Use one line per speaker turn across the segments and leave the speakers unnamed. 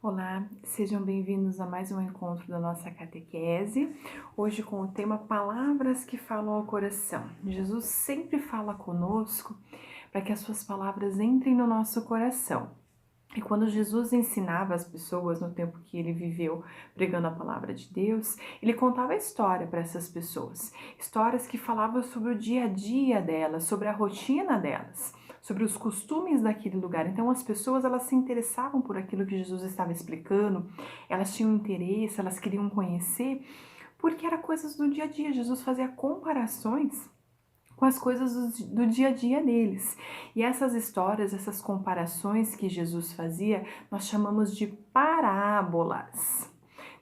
Olá, sejam bem-vindos a mais um encontro da nossa catequese, hoje com o tema Palavras que falam ao coração. Jesus sempre fala conosco para que as suas palavras entrem no nosso coração. E quando Jesus ensinava as pessoas no tempo que ele viveu pregando a palavra de Deus, ele contava história para essas pessoas, histórias que falavam sobre o dia a dia delas, sobre a rotina delas, sobre os costumes daquele lugar. Então as pessoas elas se interessavam por aquilo que Jesus estava explicando, elas tinham interesse, elas queriam conhecer, porque era coisas do dia a dia. Jesus fazia comparações com as coisas do dia a dia deles. E essas histórias, essas comparações que Jesus fazia, nós chamamos de parábolas.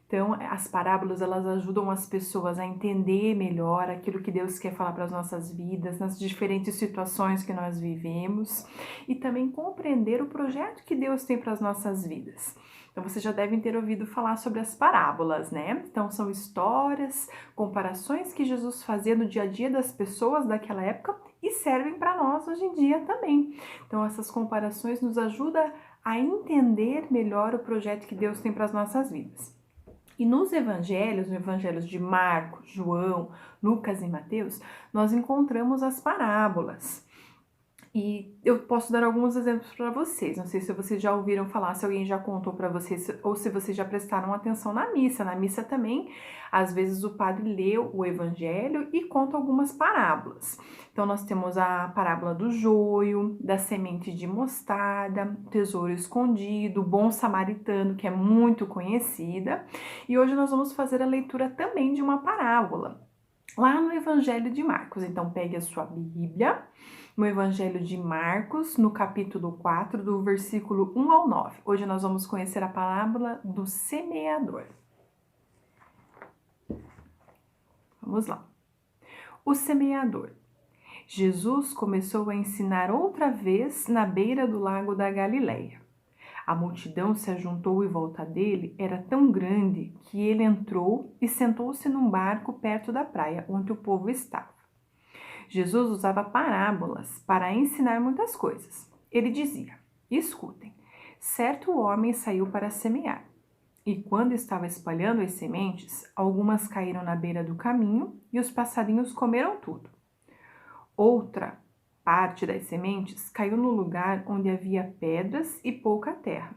Então, as parábolas, elas ajudam as pessoas a entender melhor aquilo que Deus quer falar para as nossas vidas, nas diferentes situações que nós vivemos, e também compreender o projeto que Deus tem para as nossas vidas. Então, vocês já devem ter ouvido falar sobre as parábolas, né? Então, são histórias, comparações que Jesus fazia no dia a dia das pessoas daquela época e servem para nós hoje em dia também. Então, essas comparações nos ajudam a entender melhor o projeto que Deus tem para as nossas vidas. E nos evangelhos de Marcos, João, Lucas e Mateus, nós encontramos as parábolas. E eu posso dar alguns exemplos para vocês. Não sei se vocês já ouviram falar, se alguém já contou para vocês, ou se vocês já prestaram atenção na missa. Na missa também, às vezes o padre lê o evangelho e conta algumas parábolas. Então nós temos a parábola do joio, da semente de mostarda, tesouro escondido, bom samaritano, que é muito conhecida. E hoje nós vamos fazer a leitura também de uma parábola, lá no Evangelho de Marcos. Então pegue a sua Bíblia, no Evangelho de Marcos, no capítulo 4, do versículo 1 ao 9. Hoje nós vamos conhecer a parábola do semeador. Vamos lá. O semeador. Jesus começou a ensinar outra vez na beira do lago da Galileia. A multidão se ajuntou em volta dele, era tão grande que ele entrou e sentou-se num barco perto da praia, onde o povo estava. Jesus usava parábolas para ensinar muitas coisas. Ele dizia: escutem, certo homem saiu para semear. E quando estava espalhando as sementes, algumas caíram na beira do caminho e os passarinhos comeram tudo. Outra parte das sementes caiu no lugar onde havia pedras e pouca terra.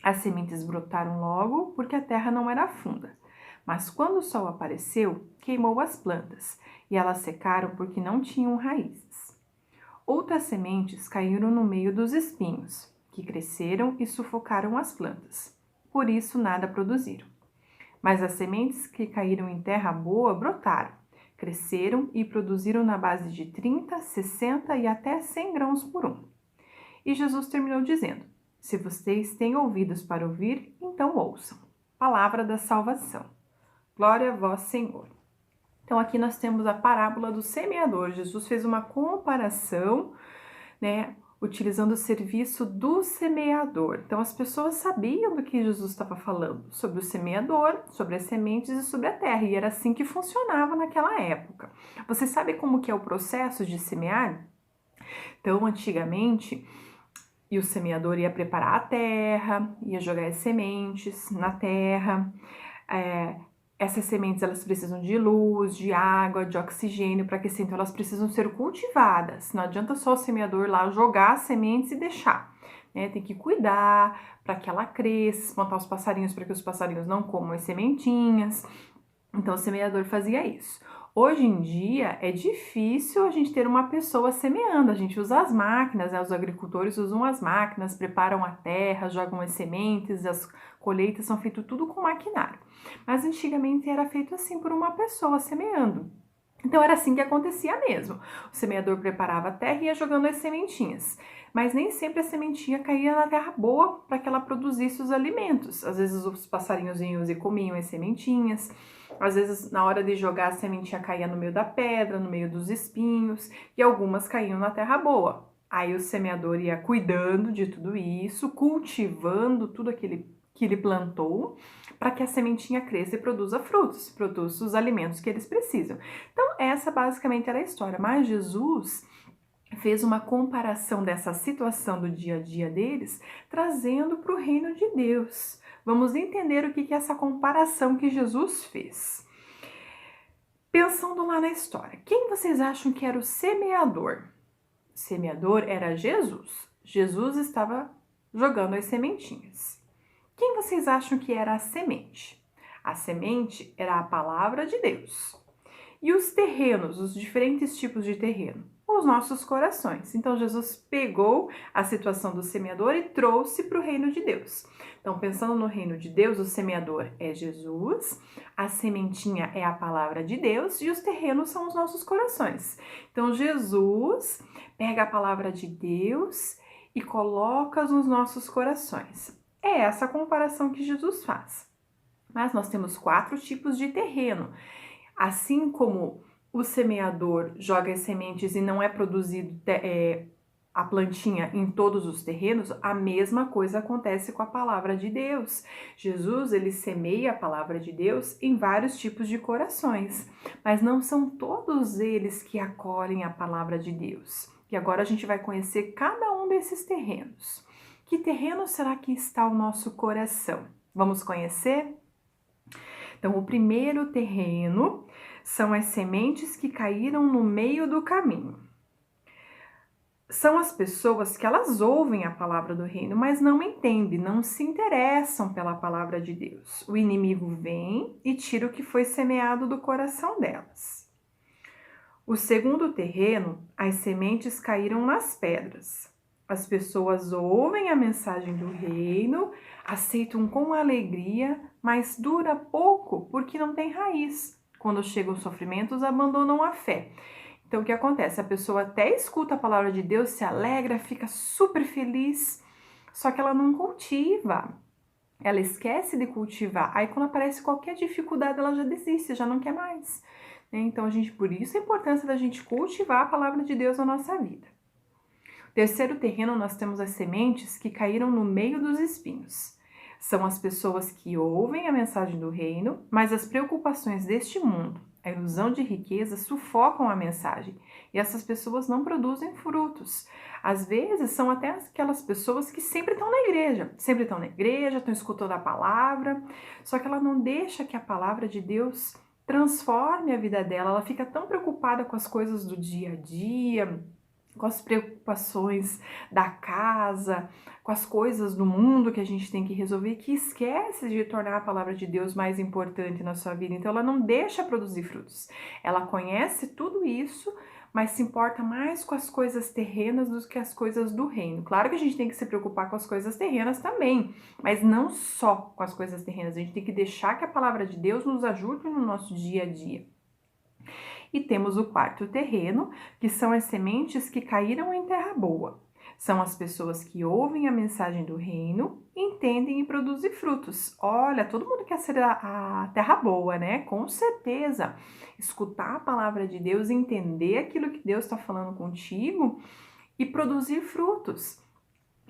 As sementes brotaram logo porque a terra não era funda. Mas quando o sol apareceu, queimou as plantas e elas secaram porque não tinham raízes. Outras sementes caíram no meio dos espinhos, que cresceram e sufocaram as plantas. Por isso nada produziram. Mas as sementes que caíram em terra boa brotaram, cresceram e produziram na base de 30, 60 e até 100 grãos por um. E Jesus terminou dizendo: se vocês têm ouvidos para ouvir, então ouçam. Palavra da salvação. Glória a vós, Senhor. Então aqui nós temos a parábola do semeador. Jesus fez uma comparação, né, utilizando o serviço do semeador. Então as pessoas sabiam do que Jesus estava falando, sobre o semeador, sobre as sementes e sobre a terra. E era assim que funcionava naquela época. Você sabe como que é o processo de semear? Então, antigamente, o semeador ia preparar a terra, ia jogar as sementes na terra. Essas sementes elas precisam de luz, de água, de oxigênio para crescer, então elas precisam ser cultivadas. Não adianta só o semeador lá jogar as sementes e deixar, né? Tem que cuidar para que ela cresça, espantar os passarinhos para que os passarinhos não comam as sementinhas. Então o semeador fazia isso. Hoje em dia é difícil a gente ter uma pessoa semeando, a gente usa as máquinas, né? Os agricultores usam as máquinas, preparam a terra, jogam as sementes, as colheitas são feitas tudo com maquinário. Mas antigamente era feito assim por uma pessoa semeando. Então era assim que acontecia mesmo. O semeador preparava a terra e ia jogando as sementinhas. Mas nem sempre a sementinha caía na terra boa para que ela produzisse os alimentos. Às vezes os passarinhos vinham e comiam as sementinhas. Às vezes na hora de jogar a sementinha caía no meio da pedra, no meio dos espinhos. E algumas caíam na terra boa. Aí o semeador ia cuidando de tudo isso, cultivando tudo aquilo que ele plantou, para que a sementinha cresça e produza frutos, produza os alimentos que eles precisam. Então, essa basicamente era a história. Mas Jesus fez uma comparação dessa situação do dia a dia deles, trazendo para o reino de Deus. Vamos entender o que é essa comparação que Jesus fez. Pensando lá na história, quem vocês acham que era o semeador? O semeador era Jesus. Jesus estava jogando as sementinhas. Quem vocês acham que era a semente? A semente era a palavra de Deus. E os terrenos, os diferentes tipos de terreno? Os nossos corações. Então, Jesus pegou a situação do semeador e trouxe para o reino de Deus. Então, pensando no reino de Deus, o semeador é Jesus, a sementinha é a palavra de Deus e os terrenos são os nossos corações. Então, Jesus pega a palavra de Deus e coloca nos nossos corações. É essa a comparação que Jesus faz. Mas nós temos 4 tipos de terreno. Assim como o semeador joga as sementes e não é produzido a plantinha em todos os terrenos, a mesma coisa acontece com a palavra de Deus. Jesus, ele semeia a palavra de Deus em vários tipos de corações, mas não são todos eles que acolhem a palavra de Deus. E agora a gente vai conhecer cada um desses terrenos. Que terreno será que está o nosso coração? Vamos conhecer? Então, o primeiro terreno são as sementes que caíram no meio do caminho. São as pessoas que elas ouvem a palavra do reino, mas não entendem, não se interessam pela palavra de Deus. O inimigo vem e tira o que foi semeado do coração delas. O segundo terreno, as sementes caíram nas pedras. As pessoas ouvem a mensagem do reino, aceitam com alegria, mas dura pouco porque não tem raiz. Quando chegam os sofrimentos, abandonam a fé. Então, o que acontece? A pessoa até escuta a palavra de Deus, se alegra, fica super feliz, só que ela não cultiva. Ela esquece de cultivar. Aí, quando aparece qualquer dificuldade, ela já desiste, já não quer mais. Então, por isso a importância da gente cultivar a palavra de Deus na nossa vida. Terceiro terreno, nós temos as sementes que caíram no meio dos espinhos. São as pessoas que ouvem a mensagem do reino, mas as preocupações deste mundo, a ilusão de riqueza, sufocam a mensagem e essas pessoas não produzem frutos. Às vezes, são até aquelas pessoas que sempre estão na igreja, estão escutando a palavra, só que ela não deixa que a palavra de Deus transforme a vida dela, ela fica tão preocupada com as coisas do dia a dia, com as preocupações da casa, com as coisas do mundo que a gente tem que resolver, que esquece de tornar a palavra de Deus mais importante na sua vida. Então, ela não deixa produzir frutos. Ela conhece tudo isso, mas se importa mais com as coisas terrenas do que as coisas do reino. Claro que a gente tem que se preocupar com as coisas terrenas também, mas não só com as coisas terrenas. A gente tem que deixar que a palavra de Deus nos ajude no nosso dia a dia. E temos o quarto terreno, que são as sementes que caíram em terra boa. São as pessoas que ouvem a mensagem do reino, entendem e produzem frutos. Olha, todo mundo quer ser a terra boa, né? Com certeza. Escutar a palavra de Deus, entender aquilo que Deus está falando contigo e produzir frutos.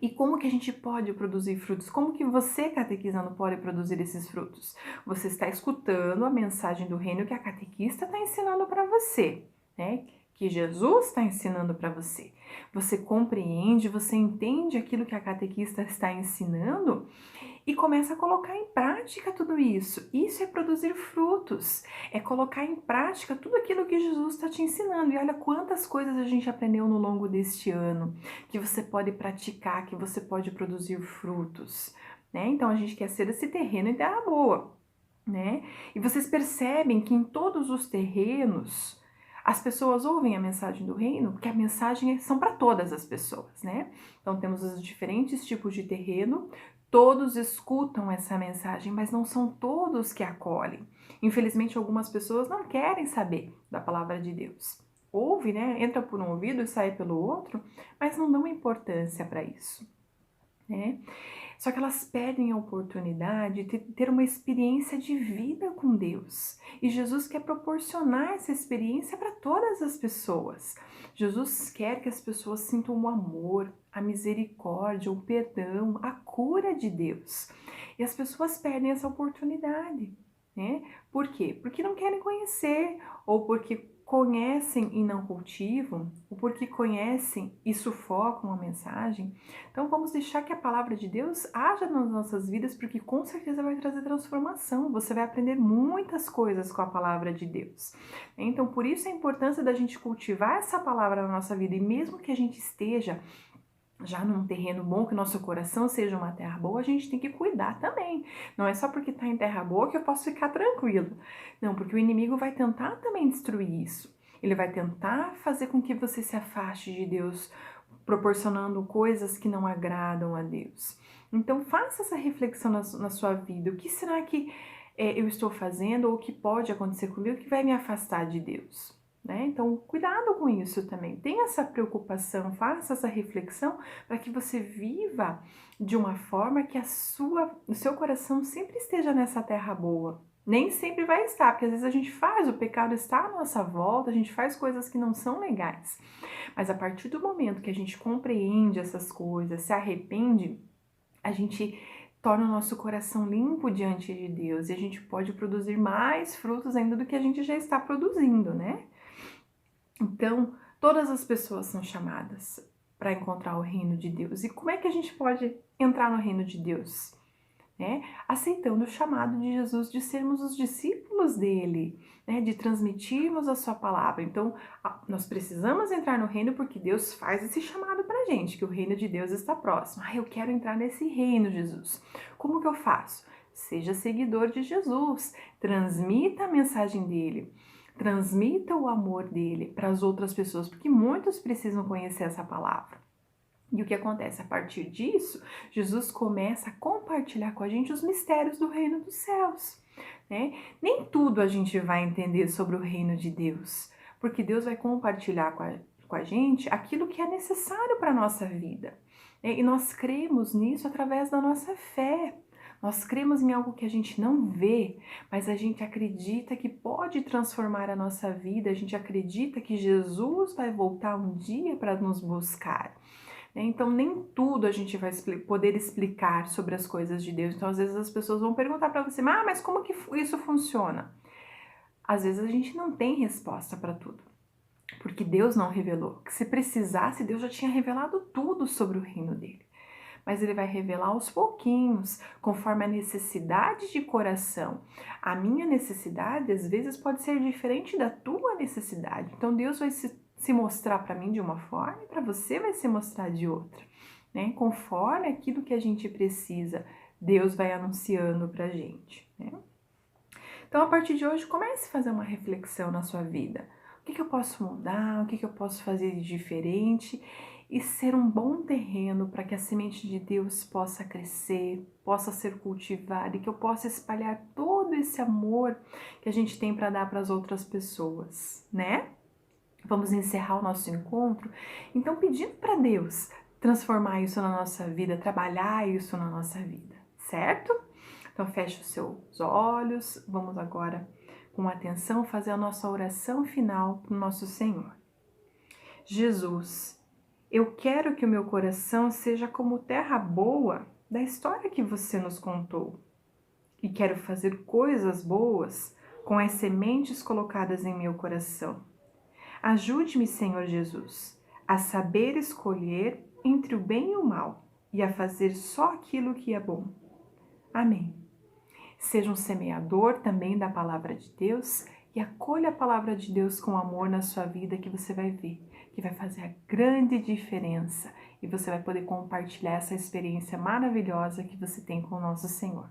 E como que a gente pode produzir frutos? Como que você, catequizando, pode produzir esses frutos? Você está escutando a mensagem do reino que a catequista está ensinando para você, né? Que Jesus está ensinando para você. Você compreende, você entende aquilo que a catequista está ensinando e começa a colocar em prática tudo isso. Isso é produzir frutos, é colocar em prática tudo aquilo que Jesus está te ensinando. E olha quantas coisas a gente aprendeu no longo deste ano, que você pode praticar, que você pode produzir frutos, né? Então a gente quer ser esse terreno em terra boa, né? E vocês percebem que em todos os terrenos as pessoas ouvem a mensagem do reino, porque a mensagem são para todas as pessoas, né? Então temos os diferentes tipos de terreno. Todos escutam essa mensagem, mas não são todos que acolhem. Infelizmente, algumas pessoas não querem saber da palavra de Deus. Ouve, né? Entra por um ouvido e sai pelo outro, mas não dão importância para isso, né? Só que elas perdem a oportunidade de ter uma experiência de vida com Deus. E Jesus quer proporcionar essa experiência para todas as pessoas. Jesus quer que as pessoas sintam o amor, a misericórdia, o perdão, a cura de Deus. E as pessoas perdem essa oportunidade, né? Por quê? Porque não querem conhecer ou porque conhecem e não cultivam, ou porque conhecem e sufocam a mensagem. Então vamos deixar que a palavra de Deus haja nas nossas vidas, porque com certeza vai trazer transformação. Você vai aprender muitas coisas com a palavra de Deus. Então por isso a importância da gente cultivar essa palavra na nossa vida, e mesmo que a gente esteja já num terreno bom, que nosso coração seja uma terra boa, a gente tem que cuidar também. Não é só porque está em terra boa que eu posso ficar tranquilo. Não, porque o inimigo vai tentar também destruir isso. Ele vai tentar fazer com que você se afaste de Deus, proporcionando coisas que não agradam a Deus. Então faça essa reflexão na sua vida. O que será que eu estou fazendo, ou o que pode acontecer comigo que vai me afastar de Deus? Né? Então, cuidado com isso também. Tenha essa preocupação, faça essa reflexão para que você viva de uma forma que o seu coração sempre esteja nessa terra boa. Nem sempre vai estar, porque às vezes a gente o pecado está à nossa volta, a gente faz coisas que não são legais. Mas a partir do momento que a gente compreende essas coisas, se arrepende, a gente torna o nosso coração limpo diante de Deus e a gente pode produzir mais frutos ainda do que a gente já está produzindo, né? Então, todas as pessoas são chamadas para encontrar o reino de Deus. E como é que a gente pode entrar no reino de Deus? Aceitando o chamado de Jesus de sermos os discípulos dele, né? De transmitirmos a sua palavra. Então, nós precisamos entrar no reino porque Deus faz esse chamado para a gente, que o reino de Deus está próximo. Eu quero entrar nesse reino, Jesus. Como que eu faço? Seja seguidor de Jesus, transmita a mensagem dele. Transmita o amor dele para as outras pessoas, porque muitos precisam conhecer essa palavra. E o que acontece? A partir disso, Jesus começa a compartilhar com a gente os mistérios do reino dos céus. Né? Nem tudo a gente vai entender sobre o reino de Deus, porque Deus vai compartilhar com a gente aquilo que é necessário para a nossa vida. E nós cremos nisso através da nossa fé. Nós cremos em algo que a gente não vê, mas a gente acredita que pode transformar a nossa vida, a gente acredita que Jesus vai voltar um dia para nos buscar. Então, nem tudo a gente vai poder explicar sobre as coisas de Deus. Então, às vezes as pessoas vão perguntar para você, mas como que isso funciona? Às vezes a gente não tem resposta para tudo, porque Deus não revelou. Que se precisasse, Deus já tinha revelado tudo sobre o reino dele. Mas ele vai revelar aos pouquinhos, conforme a necessidade de coração. A minha necessidade, às vezes, pode ser diferente da tua necessidade. Então, Deus vai se mostrar para mim de uma forma e para você vai se mostrar de outra. Né? Conforme aquilo que a gente precisa, Deus vai anunciando para a gente. Né? Então, a partir de hoje, comece a fazer uma reflexão na sua vida. O que eu posso mudar? O que eu posso fazer de diferente? E ser um bom terreno para que a semente de Deus possa crescer, possa ser cultivada e que eu possa espalhar todo esse amor que a gente tem para dar para as outras pessoas, né? Vamos encerrar o nosso encontro, então pedindo para Deus transformar isso na nossa vida, trabalhar isso na nossa vida, certo? Então feche os seus olhos, vamos agora com atenção fazer a nossa oração final para o nosso Senhor. Jesus, eu quero que o meu coração seja como terra boa da história que você nos contou. E quero fazer coisas boas com as sementes colocadas em meu coração. Ajude-me, Senhor Jesus, a saber escolher entre o bem e o mal e a fazer só aquilo que é bom. Amém. Seja um semeador também da palavra de Deus e acolha a palavra de Deus com amor na sua vida, que você vai ver que vai fazer a grande diferença e você vai poder compartilhar essa experiência maravilhosa que você tem com o nosso Senhor.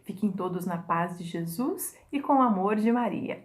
Fiquem todos na paz de Jesus e com o amor de Maria.